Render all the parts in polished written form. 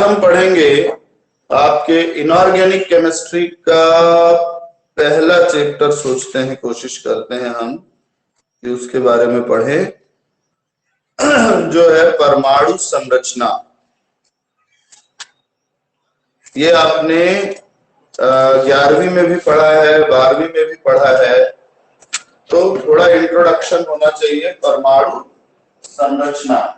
हम पढ़ेंगे आपके इनऑर्गेनिक केमिस्ट्री का पहला चैप्टर। सोचते हैं, कोशिश करते हैं हम कि उसके बारे में पढ़ें, जो है परमाणु संरचना। ये आपने 11वीं में भी पढ़ा है, 12वीं में भी पढ़ा है, तो थोड़ा इंट्रोडक्शन होना चाहिए परमाणु संरचना।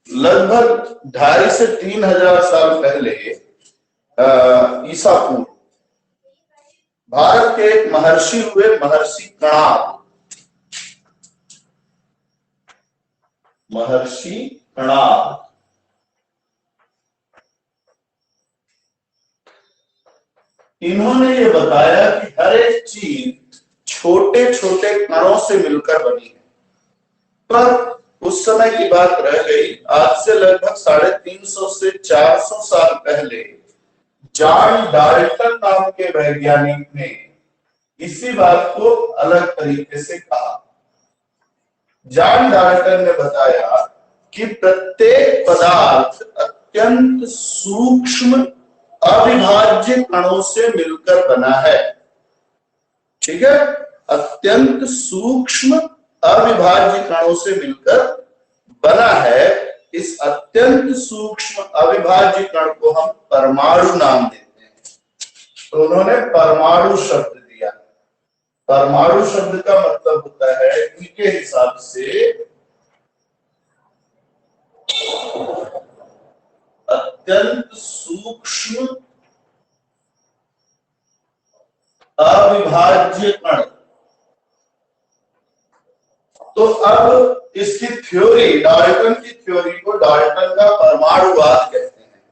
लगभग 2,500 से 3,000 साल पहले ईसा पूर्व भारत के एक महर्षि हुए, महर्षि कणाद। महर्षि कणाद इन्होंने ये बताया कि हर एक चीज छोटे छोटे कणों से मिलकर बनी है। पर उस समय की बात रह गई, आज से लगभग 350 से 400 साल पहले जॉन डाल्टन नाम के वैज्ञानिक ने इसी बात को अलग तरीके से कहा। जॉन डाल्टन ने बताया कि प्रत्येक पदार्थ अत्यंत सूक्ष्म अविभाज्य कणों से मिलकर बना है। ठीक है, अत्यंत सूक्ष्म अविभाज्य कणों से मिलकर बना है। इस अत्यंत सूक्ष्म अविभाज्य कण को हम परमाणु नाम देते हैं। तो उन्होंने परमाणु शब्द दिया। परमाणु शब्द का मतलब होता है उनके हिसाब से अत्यंत सूक्ष्म अविभाज्य कण। तो अब इसकी थ्योरी, डाल्टन की थ्योरी को डाल्टन का परमाणुवाद कहते हैं।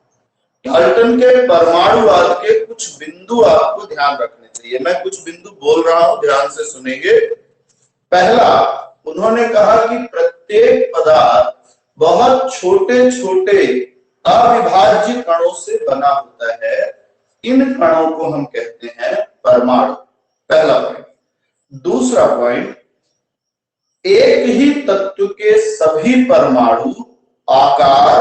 डाल्टन के परमाणुवाद के कुछ बिंदु आपको ध्यान रखने चाहिए। मैं कुछ बिंदु बोल रहा हूं, ध्यान से सुनेंगे। पहला, उन्होंने कहा कि प्रत्येक पदार्थ बहुत छोटे छोटे अविभाज्य कणों से बना होता है। इन कणों को हम कहते हैं परमाणु। पहला पॉइंट। दूसरा पॉइंट, एक ही तत्व के सभी परमाणु आकार,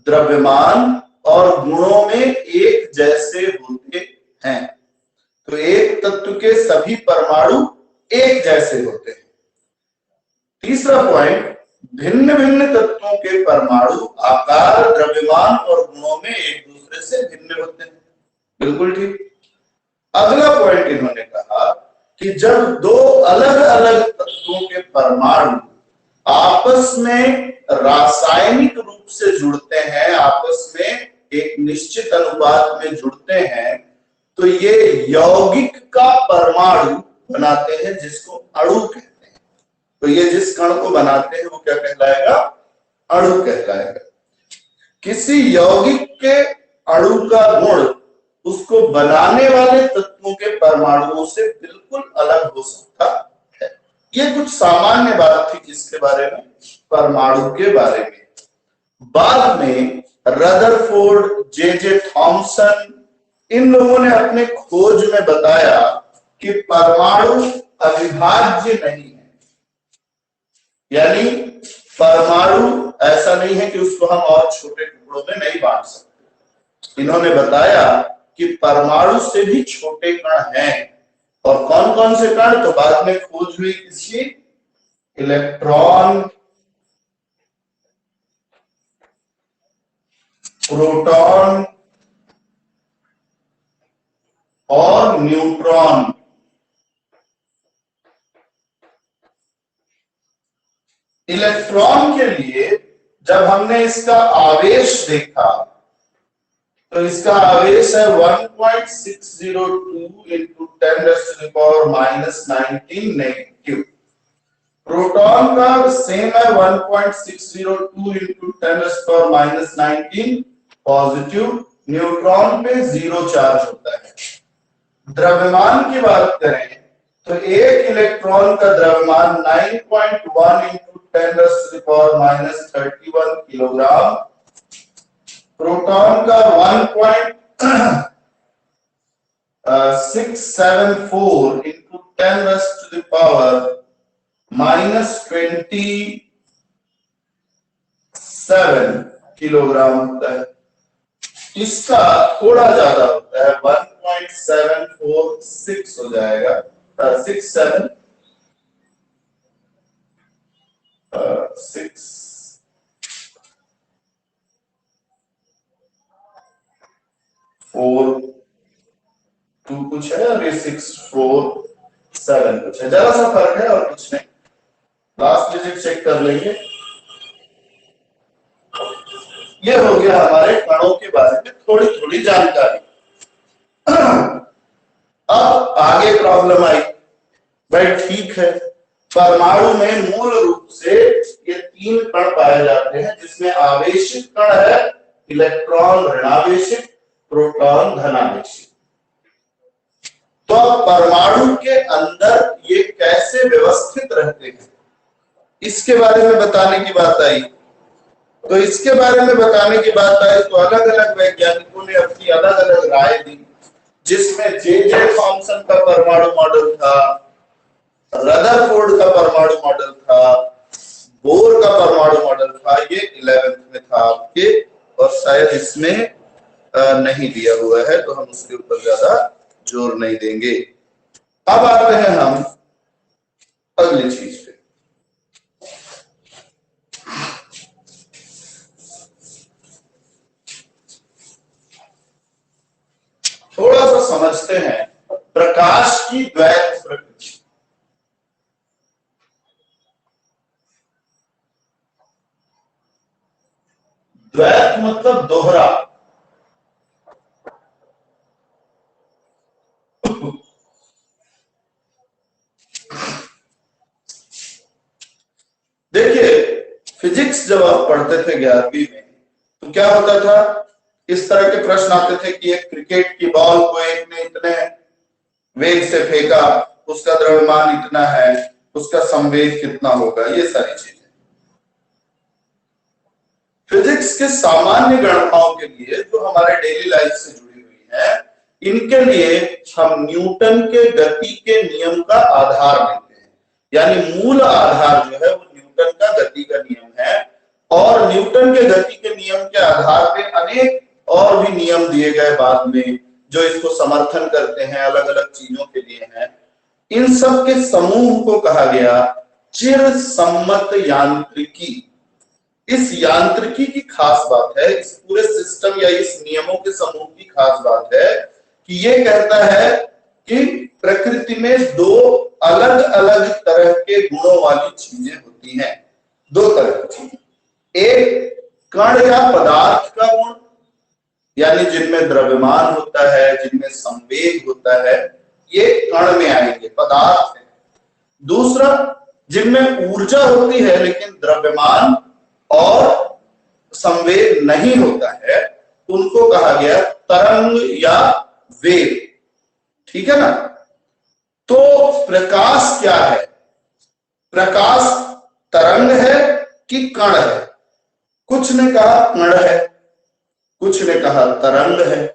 द्रव्यमान और गुणों में एक जैसे होते हैं। तो एक तत्व के सभी परमाणु एक जैसे होते हैं। तीसरा पॉइंट, भिन्न भिन्न तत्वों के परमाणु आकार, द्रव्यमान और गुणों में एक दूसरे से भिन्न होते हैं। बिल्कुल ठीक। अगला पॉइंट इन्होंने कहा कि जब दो अलग अलग तत्वों के परमाणु आपस में रासायनिक रूप से जुड़ते हैं, आपस में एक निश्चित अनुपात में जुड़ते हैं, तो ये यौगिक का परमाणु बनाते हैं, जिसको अणु कहते हैं। तो ये जिस कण को बनाते हैं वो क्या कहलाएगा? अणु कहलाएगा। किसी यौगिक के अणु का गुण उसको बनाने वाले तत्वों के परमाणुओं से बिल्कुल अलग हो सकता है। ये कुछ सामान्य बात थी किसके बारे में? परमाणु के बारे में। बाद में रदरफोर्ड, जे थॉमसन, इन लोगों ने अपने खोज में बताया कि परमाणु अविभाज्य नहीं है। यानी परमाणु ऐसा नहीं है कि उसको हम और छोटे टुकड़ों में नहीं बांट सकते। इन्होंने बताया कि परमाणु से भी छोटे कण हैं। और कौन कौन से कण? तो बाद में खोज हुई किसकी? इलेक्ट्रॉन, प्रोटॉन और न्यूट्रॉन। इलेक्ट्रॉन के लिए जब हमने इसका आवेश देखा तो इसका आवेश है 1.602 इंटू 10⁻⁻19 नेगेटिव। प्रोटॉन का सेम है 1.602 इंटू 10⁻⁻19 पॉजिटिव। न्यूट्रॉन पे 0 चार्ज होता है। द्रव्यमान की बात करें तो एक इलेक्ट्रॉन का द्रव्यमान 9.1 इंटू 10⁻31 किलोग्राम प्रोटॉन का 1.674 into 10 raised to the power -27 kilogram होता है। इसका थोड़ा ज्यादा होता है, 1.746 हो जाएगा, 67 6 4 2 कुछ है और ये 6 4 7 कुछ है, जरा सा फर्क है और कुछ नहीं। लास्ट डिजिट चेक कर लेंगे। ये हो गया हमारे कणों के बारे में थोड़ी थोड़ी जानकारी। अब आगे प्रॉब्लम आई, भाई ठीक है, परमाणु में मूल रूप से ये 3 कण पाए जाते हैं, जिसमें आवेशित कण है इलेक्ट्रॉन ऋणावेशित, प्रोटॉन धनावेशित। तो अब परमाणु के अंदर ये कैसे व्यवस्थित रहते हैं, इसके बारे में बताने की बात आई। तो इसके बारे में बताने की बात आई तो अलग अलग वैज्ञानिकों ने अपनी अलग अलग राय दी, जिसमें जे थॉमसन का परमाणु मॉडल था, रदरफोर्ड का परमाणु मॉडल था, बोर का परमाणु मॉडल था। ये 11th में था आपके, और शायद इसमें नहीं दिया हुआ है, तो हम उसके ऊपर ज्यादा जोर नहीं देंगे। अब आते हैं हम अगली चीज पे। थोड़ा सा समझते हैं प्रकाश की द्वैत प्रकृति। द्वैत मतलब दोहरा। देखिए, फिजिक्स जब आप पढ़ते थे 11वीं में, तो क्या होता था, इस तरह के प्रश्न आते थे कि एक क्रिकेट की बॉल को एक ने इतने वेग से फेंका, उसका द्रव्यमान इतना है, उसका संवेग कितना होगा, ये सारी चीजें। फिजिक्स के सामान्य गणनाओं के लिए जो हमारे डेली लाइफ से जुड़ी हुई है, इनके लिए हम न्यूटन के गति के नियम का आधार लेते हैं। यानी मूल आधार जो है वो न्यूटन का गति का नियम है, और न्यूटन के गति के नियम के आधार पे अनेक और भी नियम दिए गए बाद में, जो इसको समर्थन करते हैं, अलग अलग चीजों के लिए हैं। इन सब के समूह को कहा गया चिरसम्मत यांत्रिकी। इस यांत्रिकी की खास बात है, इस पूरे सिस्टम या इस नियमों के समूह की खास बात है कि ये कहता है कि प्रकृति में 2 अलग अलग तरह के गुणों वाली चीजें होती हैं। 2 तरह की चीजें, एक कण या पदार्थ का गुण, यानी जिनमें द्रव्यमान होता है, जिनमें संवेग होता है, ये कण में आएंगे, पदार्थ है। दूसरा, जिनमें ऊर्जा होती है लेकिन द्रव्यमान और संवेग नहीं होता है, उनको कहा गया तरंग या वेग। ठीक है ना। तो प्रकाश क्या है? प्रकाश तरंग है कि कण है? कुछ ने कहा कण है, कुछ ने कहा तरंग है।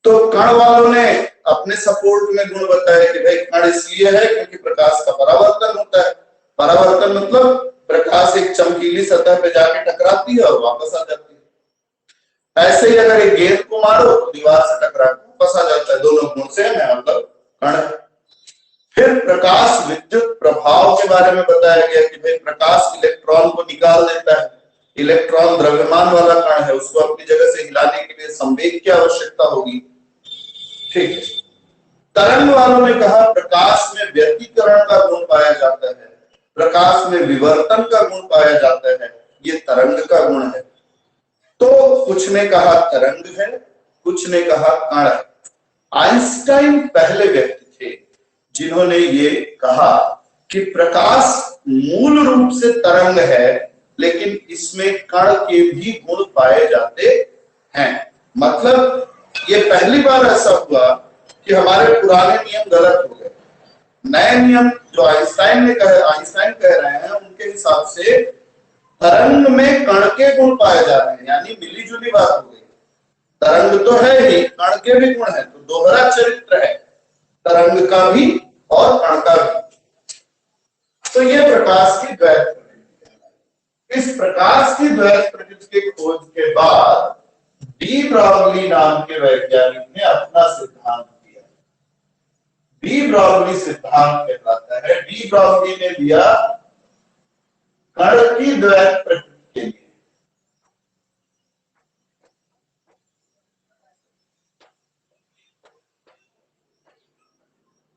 तो कण वालों ने अपने सपोर्ट में गुण बताया कि भाई कण इसलिए है क्योंकि प्रकाश का परावर्तन होता है। परावर्तन मतलब प्रकाश एक चमकीली सतह पे जाके टकराती है और वापस आ जाती है। ऐसे ही अगर एक गेंद को मारो तो दीवार से टकरा के वापस आ जाता है, दोनों गुण से है, मतलब कण है। फिर प्रकाश विद्युत प्रभाव के बारे में बताया गया कि भाई प्रकाश इलेक्ट्रॉन को निकाल देता है। इलेक्ट्रॉन द्रव्यमान वाला कण है, उसको अपनी जगह से हिलाने के लिए संवेग की आवश्यकता होगी। ठीक है। तरंग वालों ने कहा प्रकाश में व्यतिकरण का गुण पाया जाता है, प्रकाश में विवर्तन का गुण पाया जाता है, ये तरंग का गुण है। तो कुछ ने कहा तरंग है, कुछ ने कहा कण है। आइंस्टाइन पहले व्यक्ति थे जिन्होंने ये कहा कि प्रकाश मूल रूप से तरंग है, लेकिन इसमें कण के भी गुण पाए जाते हैं। मतलब ये पहली बार ऐसा हुआ कि हमारे पुराने नियम गलत हो गए। नए नियम जो आइंस्टाइन कह रहे हैं, उनके हिसाब से तरंग में कण के गुण पाए जा रहे हैं, यानी मिली जुली बात हो गई। तरंग तो है ही, कण के भी गुण है, तो दोहरा चरित्र है तरंग का भी और कण का भी। तो ये प्रकाश की द्वैत प्रकृति। इस प्रकाश की द्वैत प्रकृति की खोज के बाद डी ब्रॉगली नाम के वैज्ञानिक ने अपना सिद्धांत दिया। डी ब्रॉगली सिद्धांत कहलाता है। डी ब्रॉगली ने दिया कण की द्वैत प्रकृति के लिए।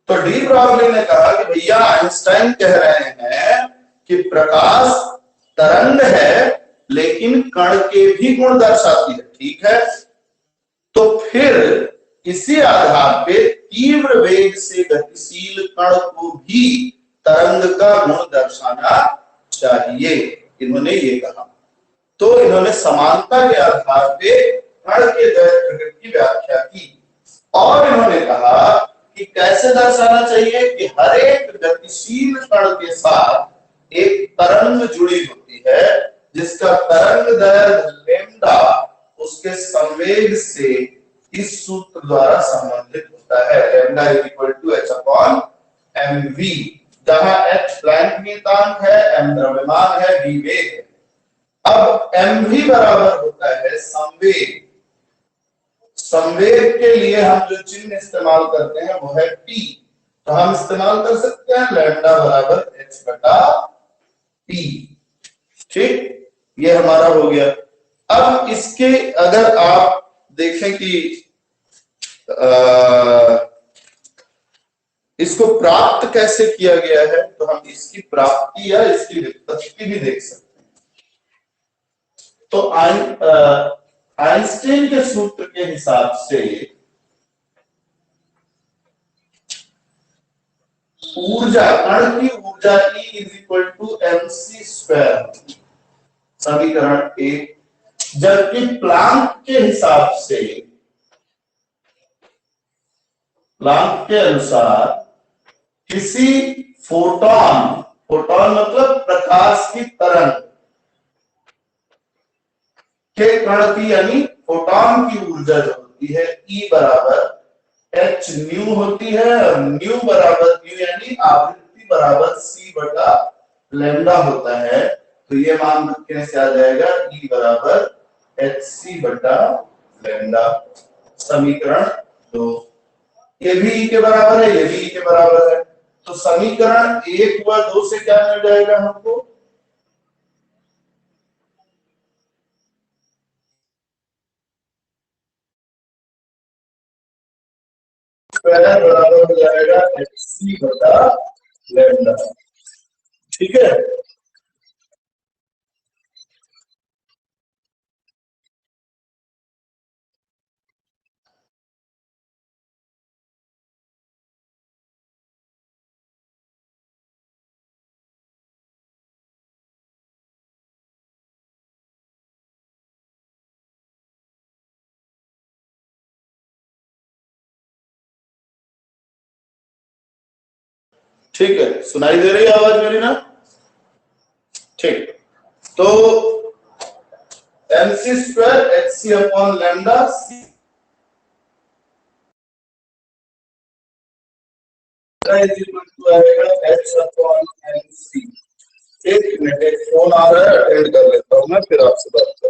तो डी ब्रॉगली ने कहा कि भैया आइंस्टाइन कह रहे हैं कि प्रकाश तरंग है लेकिन कण के भी गुण दर्शाती है, ठीक है। तो फिर इसी आधार पे तीव्र वेग से गतिशील कण को भी तरंग का गुण दर्शाना चाहिए, इन्होंने ये कहा। तो इन्होंने समानता के आधार पे कण के द्वैत प्रकृति की व्याख्या की और इन्होंने कहा कि कैसे दर्शाना चाहिए कि हर एक गतिशील कण के साथ एक तरंग जुड़ी होती है जिसका तरंग दैर्घ्य लैम्डा उसके संवेग से इस सूत्र द्वारा संबंधित होता है, lambda is equal to h upon mv, जहां h प्लैंक नियतांक है, m द्रव्यमान है, v वेग है। अब mv बराबर होता है संवेग। संवेग के लिए हम जो चिन्ह इस्तेमाल करते हैं वो है t, तो हम इस्तेमाल कर सकते हैं लैम्डा बराबर h बटा p, ठीक। ये हमारा हो गया। अब इसके अगर आप देखें कि इसको प्राप्त कैसे किया गया है, तो हम इसकी प्राप्ति या इसकी व्युत्पत्ति भी देख सकते हैं। तो आइंस्टीन के सूत्र के हिसाब से ऊर्जा, कण की ऊर्जा E is equal to mc square, समीकरण 1। जबकि प्लांक के हिसाब से, प्लांक के अनुसार किसी फोटॉन, फोटॉन मतलब प्रकाश की तरंग के कण की यानी फोटॉन की ऊर्जा जो होती है E बराबर h न्यू होती है और न्यू बराबर न्यू यानी आवृत्ति बराबर c बटा लैम्डा होता है। तो ये मान रखने से आ जाएगा E बराबर hc बटा लैम्डा, समीकरण 2। ये भी E के बराबर है, ये भी E के बराबर है। तो समीकरण 1 व 2 से क्या मिल जाएगा हमको, स्क्वायर बराबर हो जाएगा hc बटा लैम्डा, ठीक है। ठीक है, सुनाई दे रही है आवाज मेरी ना, ठीक। तो mc square hc upon lambda c is equal to आएगा h अपॉन mc। एक मिनट, एक फोन आ रहा है, अटेंड कर लेता हूं मैं, फिर आपसे बात